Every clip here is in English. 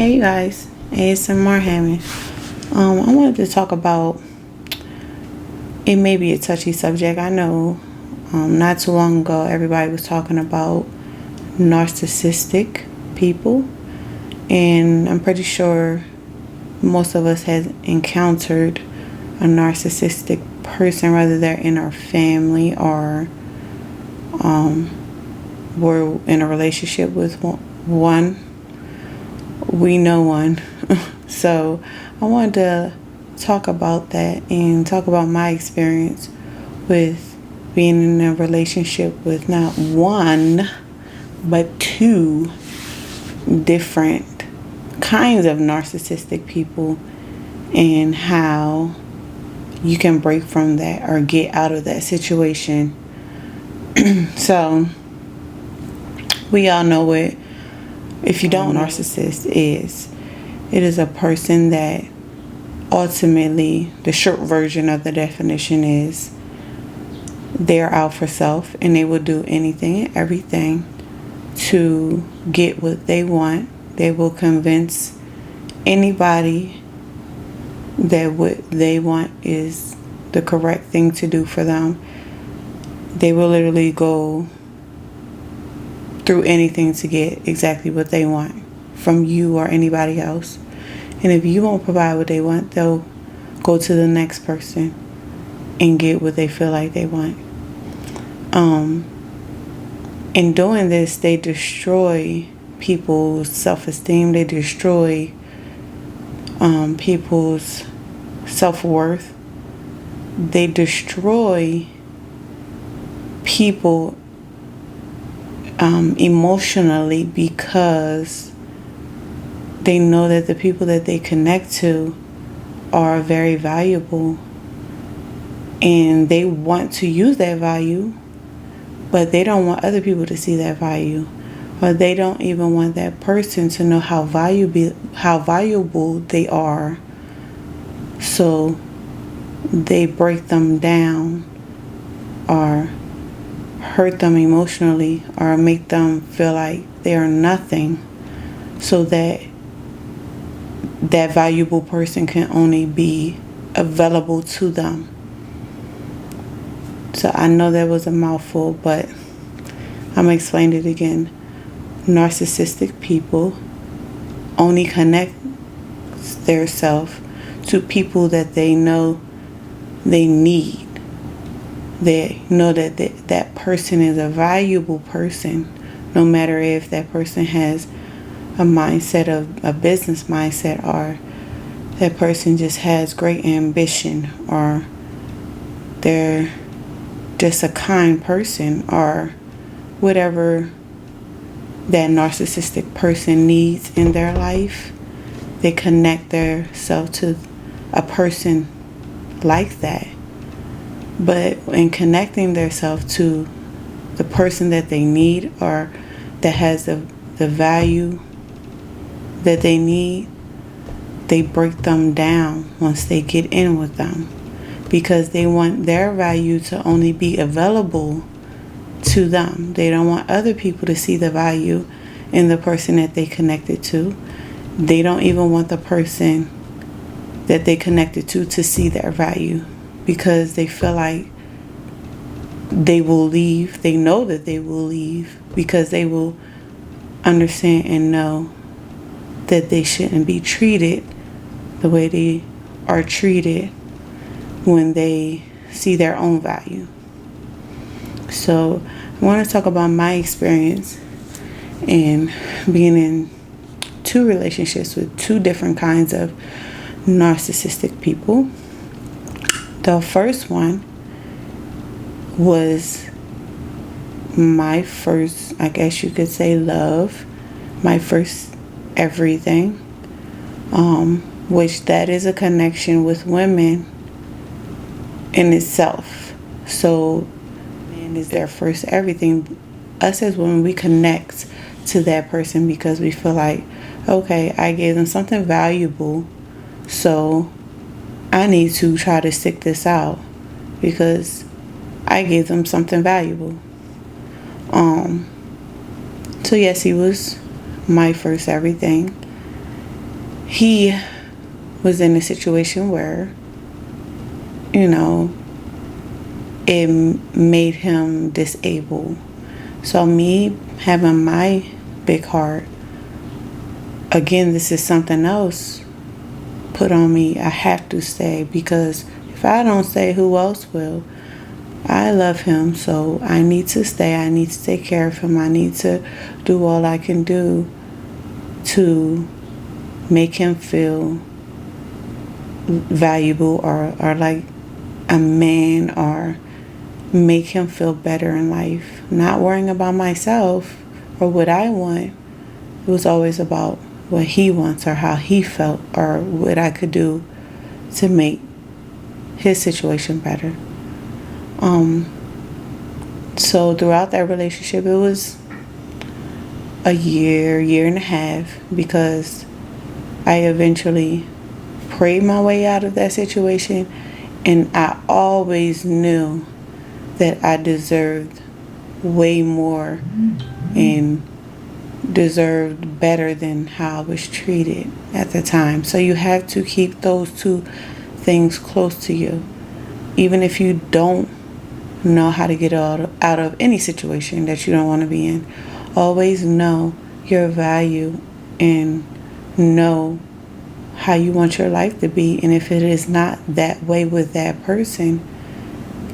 Hey you guys, ASMR Hammond. I wanted to talk about, it may be a touchy subject. I know not too long ago everybody was talking about narcissistic people, and I'm pretty sure most of us has encountered a narcissistic person, whether they're in our family or we're in a relationship with one. We know one. So I wanted to talk about that and talk about my experience with being in a relationship with not one but two different kinds of narcissistic people, and how you can break from that or get out of that situation. So we all know what, if you don't, narcissist is. It is a person that ultimately, the short version of the definition is, they're out for self and they will do anything and everything to get what they want. They will convince anybody that what they want is the correct thing to do for them. They will literally go through anything to get exactly what they want from you or anybody else. And if you won't provide what they want, they'll go to the next person and get what they feel like they want. In doing this, they destroy people's self-esteem. They destroy people's self-worth. They destroy people emotionally, because they know that the people that they connect to are very valuable, and they want to use that value, but they don't want other people to see that value, or they don't even want that person to know how valuable they are. So they break them down or hurt them emotionally or make them feel like they are nothing, so that that valuable person can only be available to them. So I know that was a mouthful, but I'm going to explain it again. Narcissistic people only connect their self to people that they know they need. They know that that person is a valuable person, no matter if that person has a mindset of a business mindset, or that person just has great ambition, or they're just a kind person, or whatever that narcissistic person needs in their life. They connect their self to a person like that. But in connecting themselves to the person that they need, or that has the value that they need, they break them down once they get in with them, because they want their value to only be available to them. They don't want other people to see the value in the person that they connected to. They don't even want the person that they connected to see their value, because they feel like they will leave. They know that they will leave, because they will understand and know that they shouldn't be treated the way they are treated when they see their own value. So I want to talk about my experience in being in two relationships with two different kinds of narcissistic people. The first one was my first, I guess you could say, love, my first everything, which that is a connection with women in itself. So man is their first everything. Us as women, we connect to that person because we feel like, okay, I gave them something valuable, so I need to try to stick this out because I gave them something valuable. So yes, he was my first everything. he was in a situation where, you know, it made him disabled. So me having my big heart, again, this is something else put on me. I have to stay, because if I don't stay, who else will? I love him, so I need to stay. I need to take care of him. I need to do all I can do to make him feel valuable, or like a man, or make him feel better in life. Not worrying about myself or what I want. It was always about what he wants, or how he felt, or what I could do to make his situation better. So throughout that relationship, it was a year and a half, because I eventually prayed my way out of that situation, and I always knew that I deserved way more and deserved better than how I was treated at the time. So you have to keep those two things close to you. Even if you don't know how to get out of any situation that you don't want to be in, always know your value and know how you want your life to be. And if it is not that way with that person,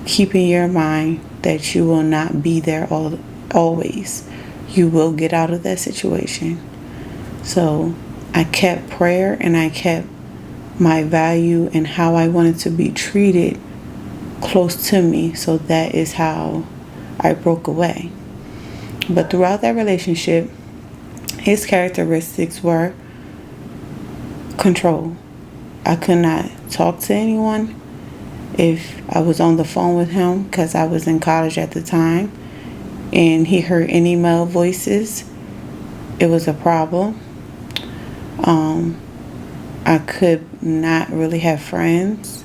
keep in your mind that you will not be there always. You will get out of that situation. So I kept prayer, and I kept my value and how I wanted to be treated close to me. So that is how I broke away. But throughout that relationship, his characteristics were control. I could not talk to anyone if I was on the phone with him, because I was in college at the time, and he heard any male voices, it was a problem. I could not really have friends,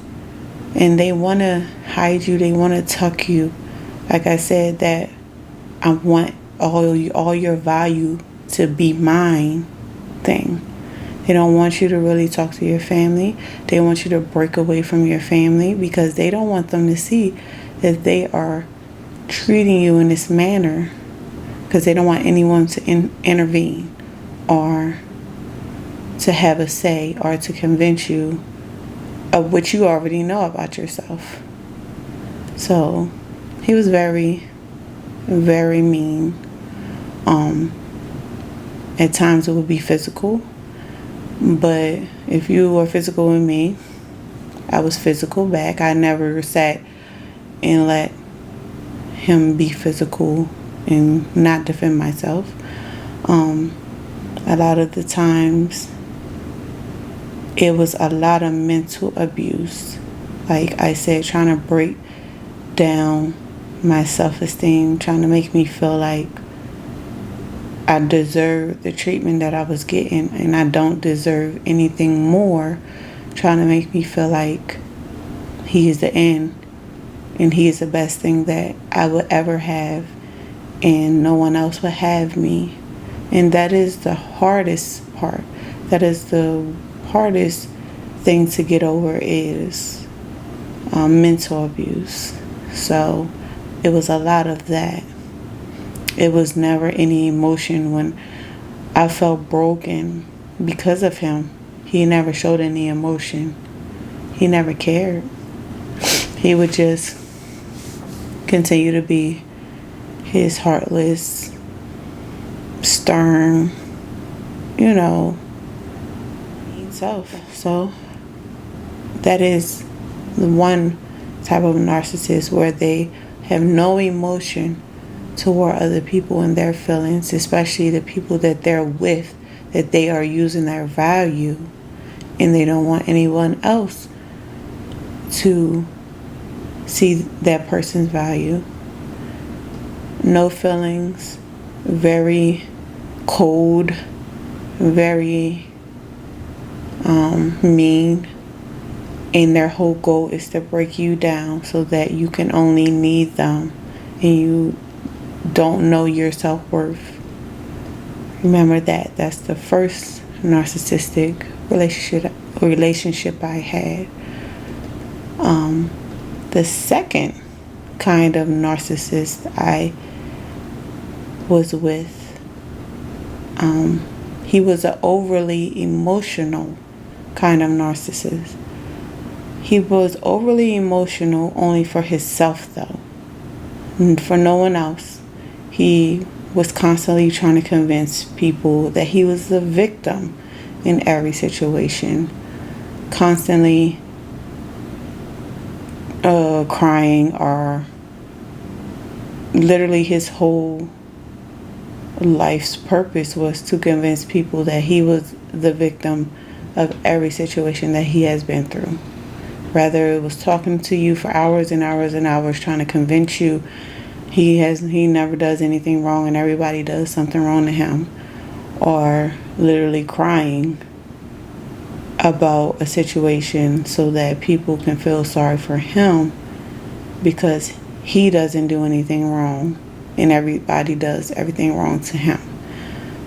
and they want to hide you, they want to tuck you. Like I said, that I want all your value to be mine thing. They don't want you to really talk to your family. They want you to break away from your family, because they don't want them to see that they are treating you in this manner, because they don't want anyone to intervene, or to have a say, or to convince you of what you already know about yourself. So he was very, very mean. At times it would be physical, but if you were physical with me, I was physical back. I never sat and let him be physical and not defend myself. A lot of the times it was a lot of mental abuse. Like I said, trying to break down my self-esteem, trying to make me feel like I deserve the treatment that I was getting, and I don't deserve anything more, trying to make me feel like he is the end, and he is the best thing that I would ever have, and no one else would have me. And that is the hardest part. That is the hardest thing to get over, is mental abuse. So it was a lot of that. It was never any emotion when I felt broken because of him. He never showed any emotion. He never cared. He would just continue to be his heartless, stern, mean self. So that is the one type of narcissist, where they have no emotion toward other people and their feelings, especially the people that they're with, that they are using their value, and they don't want anyone else to see that person's value. No feelings, very cold, very mean, and their whole goal is to break you down so that you can only need them, and you don't know your self-worth. Remember that. That's the first narcissistic relationship I had. The second kind of narcissist I was with, he was an overly emotional kind of narcissist. He was overly emotional only for himself, though, and for no one else. He was constantly trying to convince people that he was the victim in every situation, constantly crying, or literally his whole life's purpose was to convince people that he was the victim of every situation that he has been through. Rather, it was talking to you for hours and hours and hours, trying to convince you he never does anything wrong and everybody does something wrong to him, or literally crying about a situation so that people can feel sorry for him because he doesn't do anything wrong and everybody does everything wrong to him.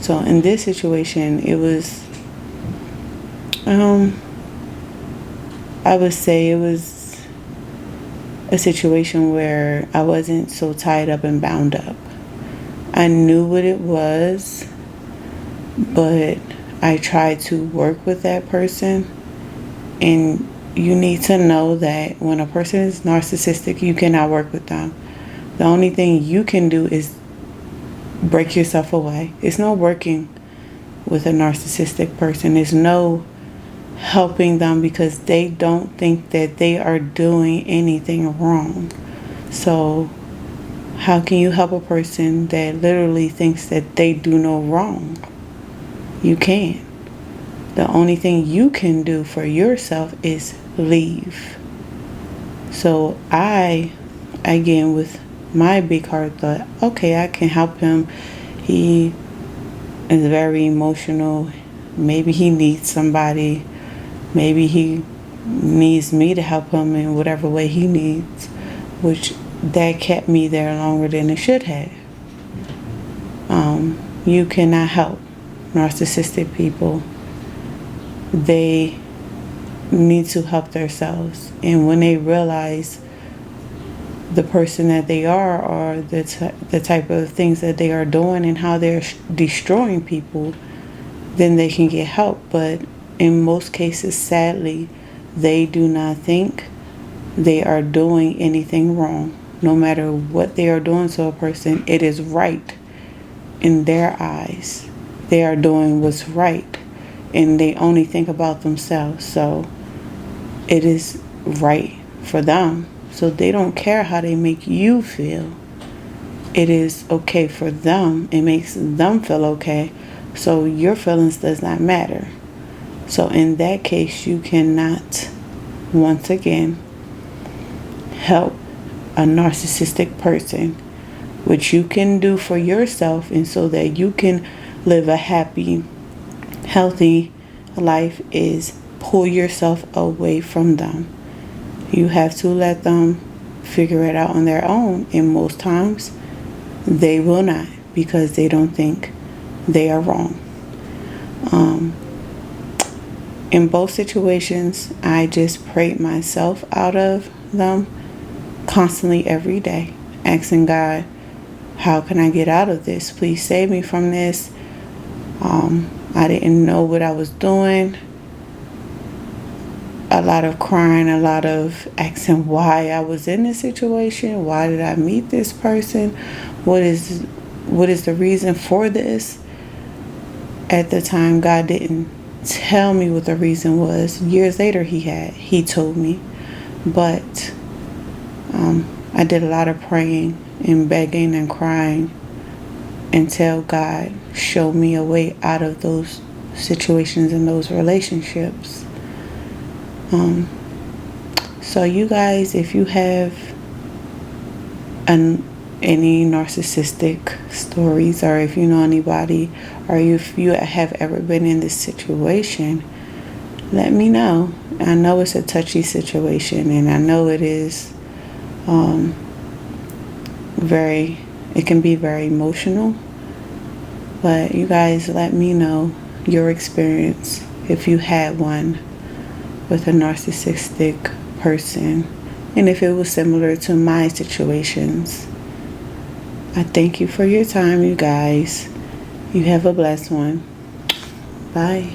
So in this situation, it was I would say it was a situation where I wasn't so tied up and bound up. I knew what it was, but I tried to work with that person. And you need to know that when a person is narcissistic, you cannot work with them. The only thing you can do is break yourself away. It's no working with a narcissistic person. It's no helping them because they don't think that they are doing anything wrong. So how can you help a person that literally thinks that they do no wrong? You can't. The only thing you can do for yourself is leave. So I, again, with my big heart, thought, okay, I can help him. He is very emotional. Maybe he needs somebody. Maybe he needs me to help him in whatever way he needs, which that kept me there longer than it should have. You cannot help narcissistic people. They need to help themselves. And when they realize the person that they are, or the type of things that they are doing and how they're destroying people, then they can get help. But in most cases, sadly, they do not think they are doing anything wrong. No matter what they are doing to a person, it is right in their eyes. They are doing what's right, and they only think about themselves. So it is right for them. So they don't care how they make you feel. It is okay for them. It makes them feel okay. So your feelings does not matter. So in that case, you cannot, once again, help a narcissistic person. What you can do for yourself, and so that you can live a happy, healthy life, is pull yourself away from them. You have to let them figure it out on their own. And most times, they will not, because they don't think they are wrong. In both situations, I just prayed myself out of them constantly every day, asking God, how can I get out of this? Please save me from this. I didn't know what I was doing. A lot of crying, a lot of asking why I was in this situation. Why did I meet this person? What is the reason for this? At the time, God didn't tell me what the reason was. Years later, He told me. But I did a lot of praying and begging and crying until God showed me a way out of those situations and those relationships. So you guys, if you have any narcissistic stories, or if you know anybody, or if you have ever been in this situation, let me know. I know it's a touchy situation, and I know it is it can be very emotional, but you guys let me know your experience if you had one with a narcissistic person, and if it was similar to my situations. I thank you for your time, you guys. You have a blessed one. Bye.